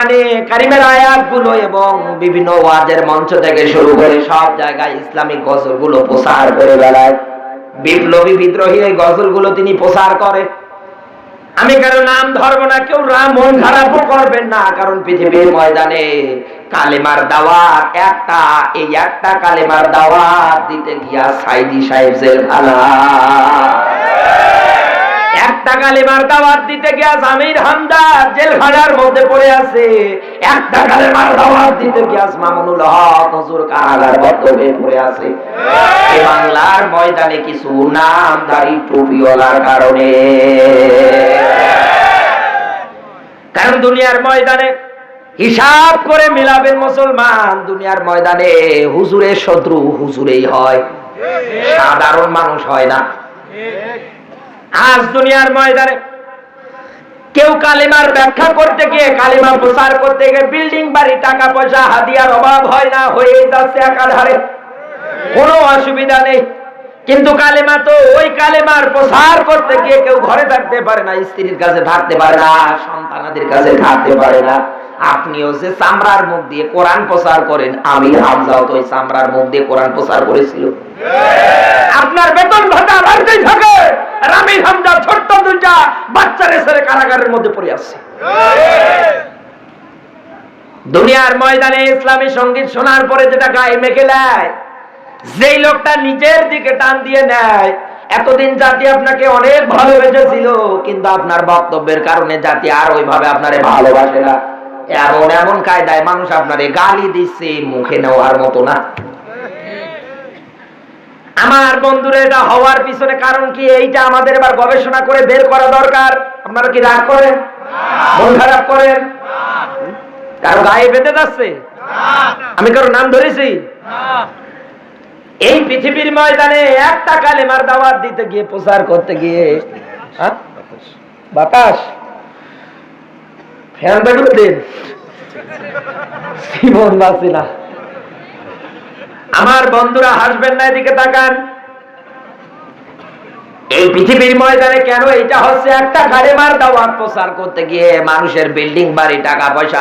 কারিমের আয়াতগুলো এবং বিভিন্ন ওয়াজের মঞ্চ থেকে শুরু করে সব জায়গায় ইসলামিক গজলগুলো প্রচার করে বেড়ায়। বিপ্লবী বিদ্রোহী এই গজলগুলো তিনি প্রচার করে। আমি কারো নাম ধরবো না, কেউ মন খারাপও করবেন না, কারণ পৃথিবীর ময়দানে কালেমার দাওয়াত একটা, এই একটা কালেমার দাওয়াত দিতে গিয়া সাইদি সাহেব জেলখানা, একটা কালেমার দাওয়াত দিতে গিয়া আমির হামদা জেলখানার মধ্যে পড়ে আছে, একটা কালেমার দাওয়াত দিতে গিয়া মামুনুল হক হুজুর কারাগার বদ্ধ হয়ে পড়ে আছে। এই বাংলার ময়দানে কিছু নামধারী টুপিওয়ালার কারণে, কারণ দুনিয়ার ময়দানে হিসাব করে মিলাবেন মুসলমান, দুনিয়ার ময়দানে হুজুরের শত্রু হুজুরেই হয়, সাধারণ মানুষ হয় না। আজ দুনিয়ার ময়দানে কেউ কালিমার ব্যাখ্যা করতে গিয়ে, কালিমা প্রচার করতে গিয়ে বিল্ডিং বাড়ি টাকা পয়সা হাদিয়ার অভাব হয় না, হয়ে যাচ্ছে একাধারে, কোনো অসুবিধা নেই। কিন্তু কালেমা তো ওই কালেমার প্রচার করতে গিয়ে কেউ ঘরে থাকতে পারে না, স্ত্রীর কাছে থাকতে পারে না, সন্তানাদের কাছে থাকতে পারে না। আপনিও যে চামড়ার মুখ দিয়ে কোরআন প্রচার করেন, আমির হামজাও তো ওই চামড়ার মুখ দিয়ে কোরআন প্রচার করেছিল। আপনার বেতন ভাতা বাড়তেই থাকে, আর আমির হামজা ছোট্ট দুইটা বাচ্চারে ছেড়ে কারাগারের মধ্যে পড়ে আছে। দুনিয়ার ময়দানে ইসলামী সঙ্গীত শোনার পরে যেটা গায়ে মেখে নেয়, যেই লোকটা নিজের দিকে টান দিয়ে নেয়, এতদিন জাতি আপনাকে অনেক ভালোবেসেছিল, কিন্তু আপনার বক্তব্যের কারণে জাতি আর ওইভাবে আপনারে ভালোবাসে না। এমন এমন কায়দায় মানুষ আপনারে গালি দিচ্ছে, মুখে নেওয়ার মতো না। আমার বন্ধুরা, এটা হওয়ার পিছনে কারণ কি, এইটা আমাদের এবার গবেষণা করে বের করা দরকার। আপনারা কি রাগ করেন, মন খারাপ করেন, কারো গায়ে বেঁধে যাচ্ছে? আমি কারো নাম ধরেছি? এই পৃথিবীর ময়দানে একটা কালেমার দাওয়াত দিতে গিয়ে, প্রচার করতে গিয়ে, বাতাস ফ্যানটা করে দিন, জীবন বাঁচি না। আমার বন্ধুরা হাসবেন না, এদিকে তাকান। এই পৃথিবীর ময়দানে কেন এইটা হচ্ছে, একটা কালেমার দাওয়াত প্রচার করতে গিয়ে মানুষের বিল্ডিং বাড়ি টাকা পয়সা